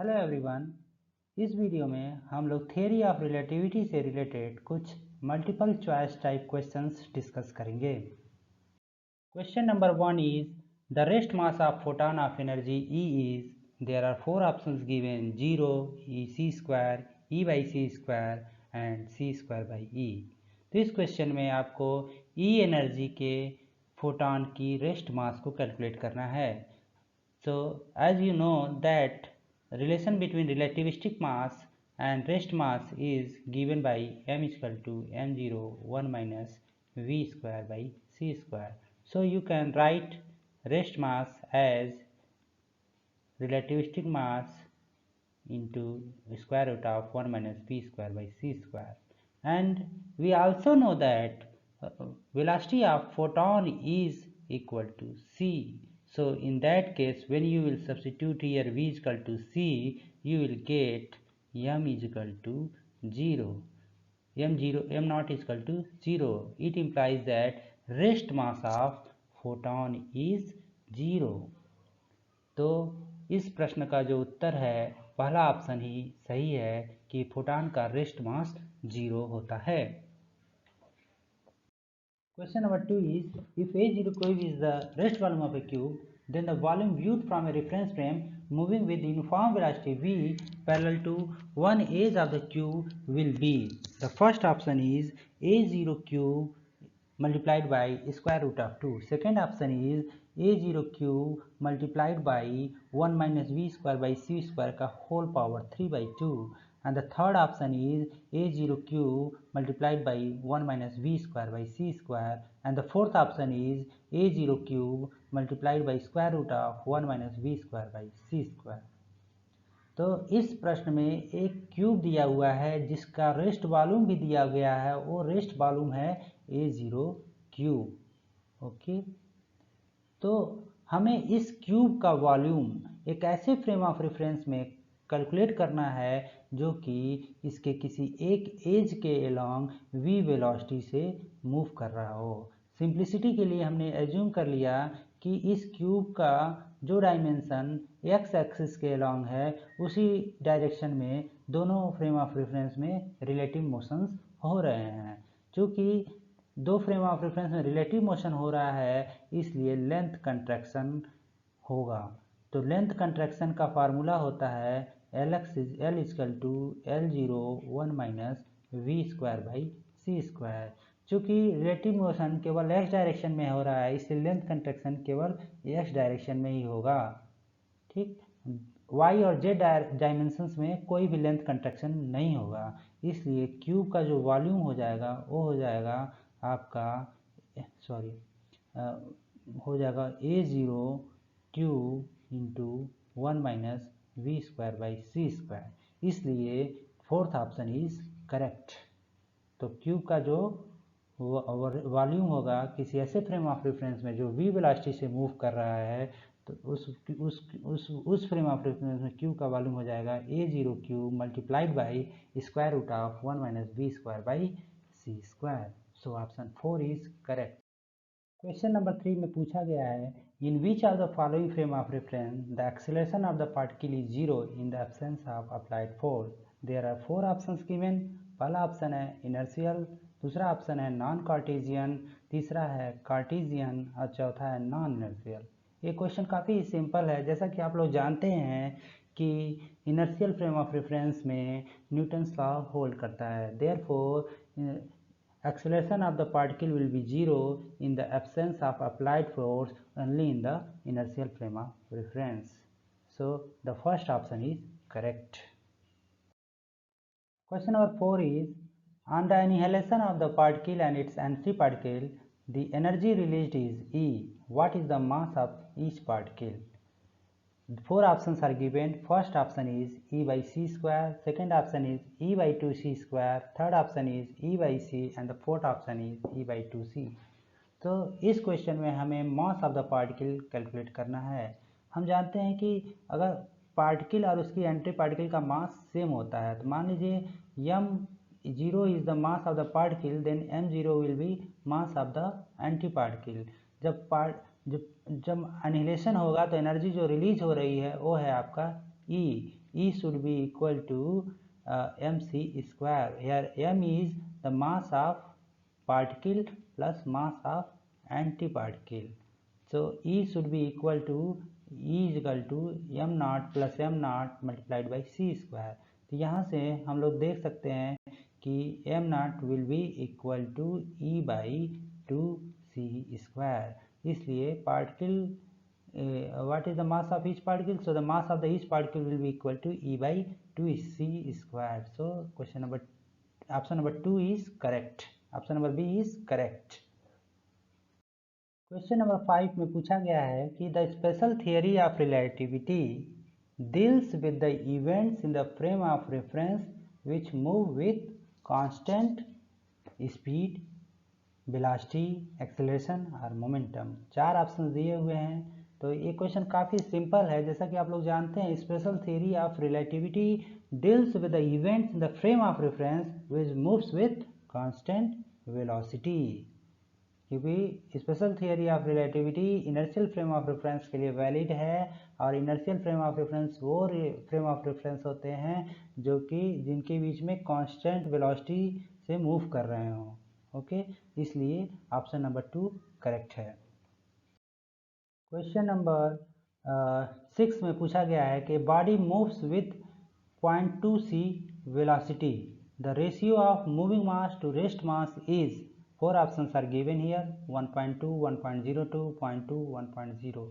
Hello everyone. इस video में हम लोग थ्योरी ऑफ रिलेटिविटी से रिलेटेड कुछ multiple choice type questions discuss करेंगे। Question number 1 is the rest mass of photon of energy E is there are 4 options given 0, E c square, E by c square and c square by E। तो इस question में आपको E energy के photon की rest mass को calculate करना है। So as you know that relation between relativistic mass and rest mass is given by m is equal to m0 1 minus v square by c square. So you can write rest mass as relativistic mass into square root of 1 minus v square by c square. And we also know that velocity of photon is equal to c. So in that case, when you will substitute here v is equal to c, you will get m is equal to 0. m naught is equal to 0. It implies that rest mass of photon is 0. तो इस प्रश्न का जो उत्तर है पहला option ही सही है कि फोटॉन का रेस्ट मास 0 होता है। Question number 2 is, if A0 cube is the rest volume of a cube, then the volume viewed from a reference frame moving with uniform velocity v parallel to one edge of the cube will be. The first option is A0 cube multiplied by square root of 2. Second option is A0 cube multiplied by 1 minus v square by c square का whole power 3 by 2. And the third option is A0 cube multiplied by 1 minus v square by c square. And the fourth option is A0 cube multiplied by square root of 1 minus v square by c square. तो इस प्रश्न में एक cube दिया हुआ है जिसका rest volume भी दिया गया है, वो रेस्ट वॉल्यूम है A0 क्यूब। ओके, तो हमें इस क्यूब का वॉल्यूम एक ऐसे फ्रेम ऑफ रेफरेंस में कैलकुलेट करना है जो कि इसके किसी एक एज के अलोंग v वेलोसिटी से मूव कर रहा हो। सिंप्लिसिटी के लिए हमने एज्यूम कर लिया कि इस क्यूब का जो डायमेंशन x एक्सिस के अलोंग है उसी डायरेक्शन में दोनों फ्रेम ऑफ रेफरेंस में रिलेटिव मोशंस हो रहे हैं। चूँकि दो फ्रेम ऑफ रेफरेंस में रिलेटिव मोशन हो रहा है इसलिए लेंथ कंट्रैक्शन होगा। तो लेंथ कंट्रैक्शन का फार्मूला होता है L equal to L0 1 minus we square by C square. चूँकि रिलेटिव मोशन केवल x डायरेक्शन में हो रहा है इसलिए लेंथ कंट्रैक्शन केवल x डायरेक्शन में ही होगा। ठीक, y और z डायमेंशंस में कोई भी लेंथ कंट्रैक्शन नहीं होगा, इसलिए क्यूब का जो वॉल्यूम हो जाएगा वो हो जाएगा आपका हो जाएगा A0 cube into 1 minus we square by C square. इसलिए फोर्थ ऑप्शन इज करेक्ट। तो क्यूब का जो वॉल्यूम होगा किसी ऐसे फ्रेम ऑफ रेफरेंस में जो वी वेलोसिटी से मूव कर रहा है तो उस फ्रेम ऑफ रेफरेंस में क्यूब का वॉल्यूम हो जाएगा A0 cube multiplied by square root of 1 minus we square by C square. So option 4 is correct. Question number 3 में पूछा गया है, in which of the following frame of reference the acceleration of the particle is 0 in the absence of applied force. There are 4 options given. पहला option है inertial, दूसरा option है non Cartesian, तीसरा है कार्टेशियन और चौथा है नॉन इनर्शियल। ये क्वेश्चन काफ़ी सिंपल है। जैसा कि आप लोग जानते हैं कि इनर्शियल फ्रेम ऑफ रेफरेंस में न्यूटन्स लॉ होल्ड करता है। Therefore acceleration of the particle will be 0 in the absence of applied force only in the inertial frame of reference. So the first option is correct. Question number 4 is, on the annihilation of the particle and its antiparticle, the energy released is E. What is the mass of each particle? 4 options are given. First option is E by c square, second option is E by 2c square, third option is E by c and the fourth option is E by 2c. तो इस question में हमें मास of the particle calculate करना है। हम जानते हैं कि अगर पार्टिकल और उसकी एंटी पार्टिकल का मास सेम होता है तो मान लीजिए m0 is the mass of the particle, then m0 will be mass of the anti particle. जब एनिहिलेशन होगा तो एनर्जी जो रिलीज हो रही है वो है आपका E should be equal to mc square. Here m is the mass of particle plus mass of antiparticle. So E should be equal to m naught plus m naught multiplied by c square. तो यहाँ से हम लोग देख सकते हैं कि m naught will be equal to E by 2c square. इसलिए particle what is the mass of each particle? So the mass of the each particle will be equal to E by 2c square. So option number 2 is correct. Option number B is correct. Question number 5 में पूछा गया है कि the special theory of relativity deals with the events in the frame of reference which move with constant speed, velocity, acceleration और momentum. 4 option दिए हुए हैं. तो ये क्वेश्चन काफ़ी सिंपल है. जैसा कि आप लोग जानते हैं, special theory of relativity deals with the events in the frame of reference which moves with constant velocity. क्योंकि special theory of relativity inertial frame of reference के लिए वैलिड है, और इनर्शियल फ्रेम ऑफ रेफरेंस वो frame of reference होते हैं जो कि जिनके बीच में कांस्टेंट वेलोसिटी से मूव कर रहे हों. ओके, इसलिए ऑप्शन नंबर 2 करेक्ट है. क्वेश्चन नंबर 6 में पूछा गया है कि body moves with 0.2c velocity. The ratio of moving mass to rest mass is. 4 options are given here 1.2, 1.02, 0.2, 1.0.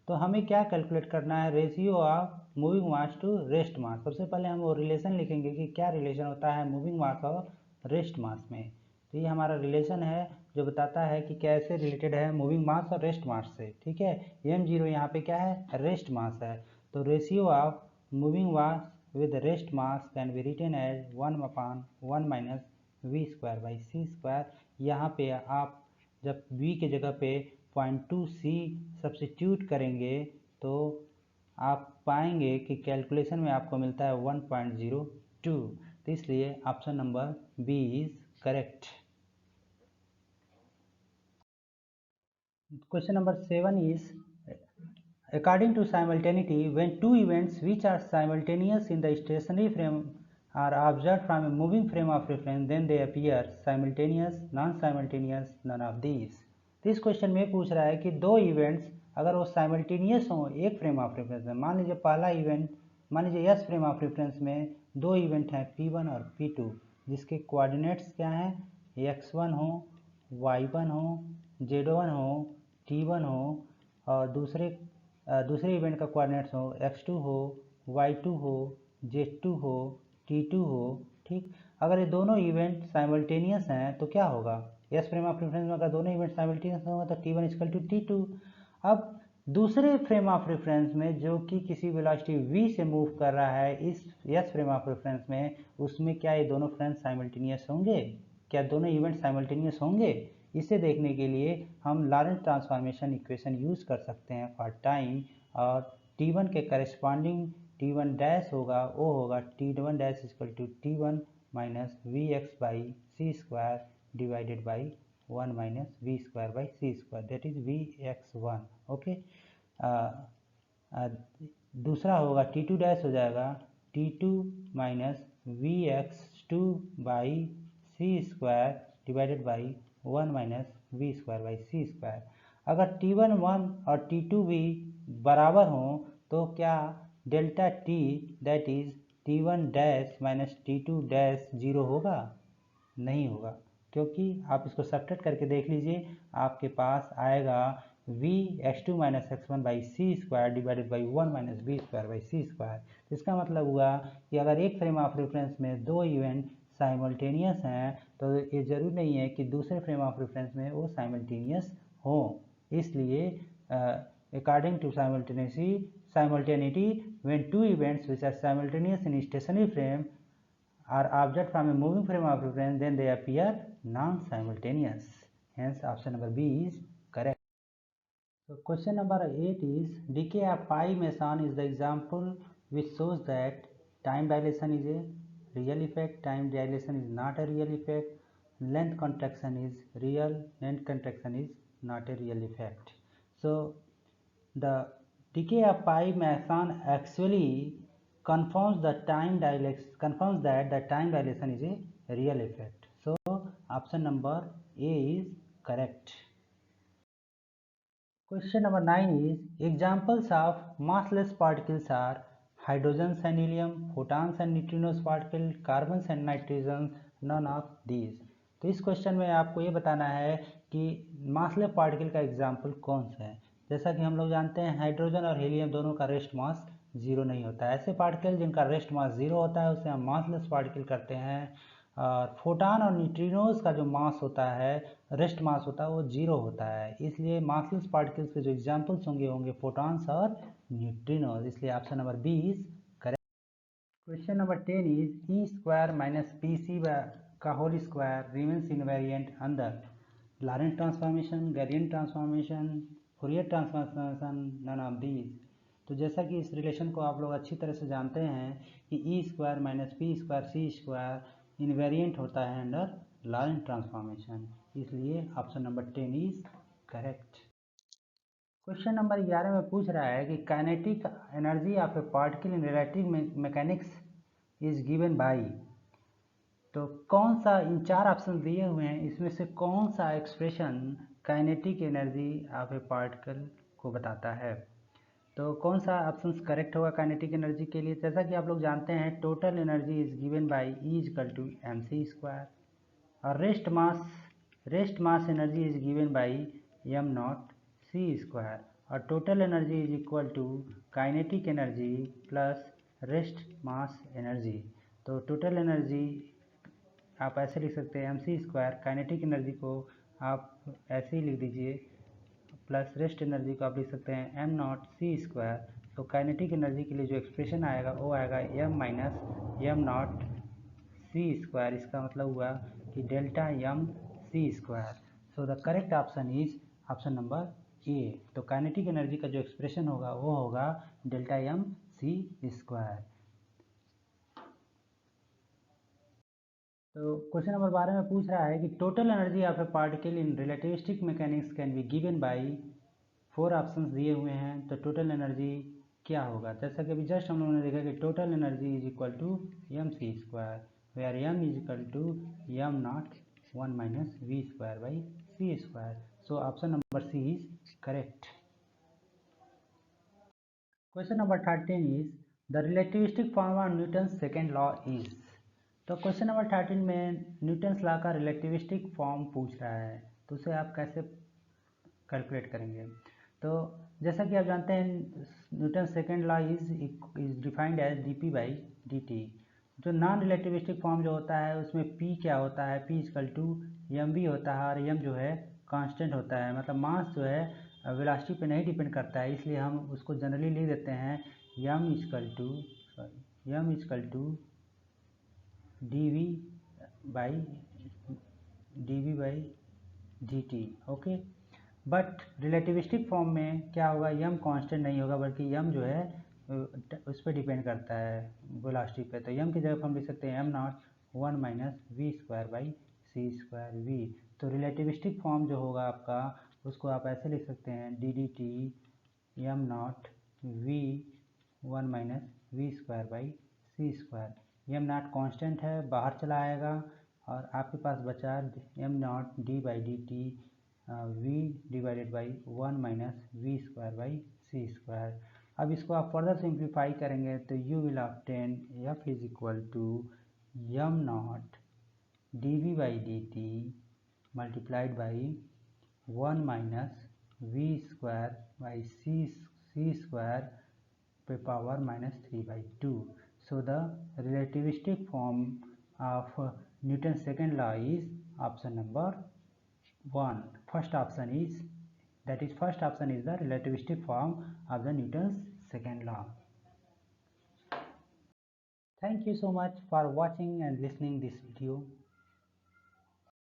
तो हमें क्या कैलकुलेट करना है? Ratio of moving mass to rest mass. सबसे पहले हम वो रिलेशन लिखेंगे कि क्या रिलेशन होता है मूविंग मास और रेस्ट मास में. तो ये हमारा रिलेशन है जो बताता है कि कैसे रिलेटेड है मूविंग मास और रेस्ट मास से. ठीक है, m0 यहाँ पे क्या है? रेस्ट मास है. तो ratio of moving mass with rest mass can be written as 1/1 minus v square by C square. यहाँ पे आप जब v के जगह पे 0.2c सब्स्टिट्यूट करेंगे तो आप पाएंगे कि कैलकुलेशन में आपको मिलता है 1.02. तो इसलिए option number B is correct. Question number 7 is according to simultaneity, when two events which are simultaneous in the stationary frame are observed from a moving frame of reference, then they appear simultaneous, non-simultaneous, none of these. तो इस question में पूछ रहा है कि दो events अगर वो साइमल्टेनियस हों एक फ्रेम ऑफ रेफरेंस में. मान लीजिए पहला इवेंट, मान लीजिए एस फ्रेम ऑफ रेफरेंस में दो इवेंट हैं P1 और P2 जिसके कोऑर्डिनेट्स क्या हैं? x1 हो, y1 हो, z1 हो, t1 हो, और दूसरे इवेंट का कोऑर्डिनेट्स हो x2 हो, y2 हो, z2 हो, T2 हो. ठीक, अगर ये दोनों इवेंट साइमल्टेनियस हैं तो क्या होगा? एस फ्रेम ऑफ रेफरेंस में अगर दोनों इवेंट साइमल्टेनियस होगा तो T1 इक्वल टू T2. अब दूसरे फ्रेम ऑफ रेफरेंस में जो कि किसी वेलोसिटी v से मूव कर रहा है इस एस फ्रेम ऑफ रेफरेंस में, उसमें क्या ये दोनों फ्रेंड्स साइमल्टेनियस होंगे? क्या दोनों इवेंट साइमल्टेनियस होंगे? इसे देखने के लिए हम लॉरेंट ट्रांसफॉर्मेशन इक्वेशन यूज कर सकते हैं फॉर टाइम, और T1 के करेस्पॉन्डिंग T1 डैश होगा, वो होगा T1 dash equal to T1 minus V X by C square divided by 1 minus we square by C square, that is Vx1. Okay, दूसरा होगा T2 डैश हो जाएगा T2 minus Vx2 by C square divided by 1 minus we square by C square. अगर T1 1 और T2 भी बराबर हों तो क्या delta T that is T1 dash minus T2 dash 0 होगा? नहीं होगा, क्योंकि आप इसको सब्ट्रैक्ट करके देख लीजिए, आपके पास आएगा Vx2 minus x1 by C square divided by 1 minus we square by C square. इसका मतलब हुआ कि अगर एक फ्रेम ऑफ रेफरेंस में दो इवेंट साइमल्टेनियस हैं तो ये जरूरी नहीं है कि दूसरे फ्रेम ऑफ रेफरेंस में वो साइमल्टेनियस हो. इसलिए according to simultaneity, when two events which are simultaneous in stationary frame are observed from a moving frame of reference, then they appear non-simultaneous. Hence, option number B is correct. So, question number 8 is decay of pi meson is the example which shows that time dilation is a real effect, time dilation is not a real effect, length contraction is real, length contraction is not a real effect. So, the decay of pi meson actually confirms that the time dilation is a real effect. So option number A is correct. Question number 9 is examples of massless particles are hydrogens and helium, photons and neutrinos particle, carbons and nitrogens, none of these. तो इस question में आपको ये बताना है कि massless particle का example कौन सा है। जैसा कि हम लोग जानते हैं हाइड्रोजन और हीलियम दोनों का रेस्ट मास जीरो नहीं होता है। ऐसे पार्टिकल जिनका रेस्ट मास जीरो होता है उसे हम मासलेस पार्टिकल करते हैं। और फोटान और न्यूट्रिनोज का जो मास होता है, रेस्ट मास होता है, वो जीरो होता है। इसलिए मासलेस पार्टिकल्स के जो एग्जाम्पल्स होंगे फोटॉन्स और न्यूट्रिनोज। इसलिए option number B is correct. Question number 10 is e square minus p c का whole square remains invariant under Lorentz transformation, Galilean transformation, Fourier transformation, none of these. तो जैसा कि इस रिलेशन को आप लोग अच्छी तरह से जानते हैं कि ई स्क्वायर माइनस पी स्क्वायर सी स्क्वायर इनवेरिएंट होता है अंडर लॉरेंट ट्रांसफॉर्मेशन। इसलिए option number 10 is correct. Question number 11 में पूछ रहा है कि kinetic energy of a particle in relative mechanics is given bye. तो कौन सा, इन चार ऑप्शन दिए हुए हैं, इसमें से कौन सा expression kinetic energy of a particle को बताता है। तो कौन सा ऑप्शन करेक्ट होगा काइनेटिक एनर्जी के लिए। जैसा कि आप लोग जानते हैं total energy is given by e equal to M C square, और rest mass energy is given by m not C square, और total energy is equal to kinetic energy plus rest mass energy. तो total energy आप ऐसे लिख सकते हैं M सी square, kinetic energy को आप ऐसे ही लिख दीजिए, प्लस रेस्ट एनर्जी को आप लिख सकते हैं एम नॉट सी स्क्वायर। तो काइनेटिक एनर्जी के लिए जो एक्सप्रेशन आएगा वो आएगा M minus M not C square. इसका मतलब हुआ कि delta M C square. So the correct option is option number A. तो काइनेटिक एनर्जी का जो एक्सप्रेशन होगा वो होगा डेल्टा एम सी स्क्वायर। तो क्वेश्चन नंबर 12 में पूछ रहा है कि total energy of a particle in relativistic mechanics can be given by, 4 options दिए हुए हैं। तो टोटल एनर्जी क्या होगा। जैसा कि अभी जस्ट हम लोगों ने देखा कि total energy is equal to M C square, where M is equal to M naught 1 minus we square by C square. So option number C is correct. Question number 13 is the relativistic form of Newton's second law is. तो question number 13 में Newton's law का relativistic form पूछ रहा है, तो उसे आप कैसे कैलकुलेट करेंगे। तो जैसा कि आप जानते हैं Newton second law is defined as D P by D T. जो नॉन रिलेटिविस्टिक फॉर्म जो होता है उसमें पी क्या होता है, P equal to M V होता है, और एम जो है कांस्टेंट होता है, मतलब मास जो है वेलोसिटी पे नहीं डिपेंड करता है। इसलिए हम उसको जनरली लिख देते हैं M equal to D we by D T. Okay, but relativistic form में क्या होगा, यम कांस्टेंट नहीं होगा बल्कि यम जो है उस पर डिपेंड करता है वेलोसिटी पे। तो यम की जगह हम लिख सकते हैं M naught 1 minus we square by C square V. तो रिलेटिविस्टिक फॉर्म जो होगा आपका उसको आप ऐसे लिख सकते हैं D D T M naught V 1 minus we square by C square. M naught constant है, बाहर चला आएगा और आपके पास बचा M not D by D T V divided by 1 minus we square by C square. अब इसको आप फर्दर सिंप्लीफाई करेंगे तो you will obtain f is equal to am not d we by D t multiplied by 1 minus we square by C square पे power minus 3/2। So the relativistic form of Newton's second law is option number 1. First option is the relativistic form of the Newton's second law. Thank you so much for watching and listening this video.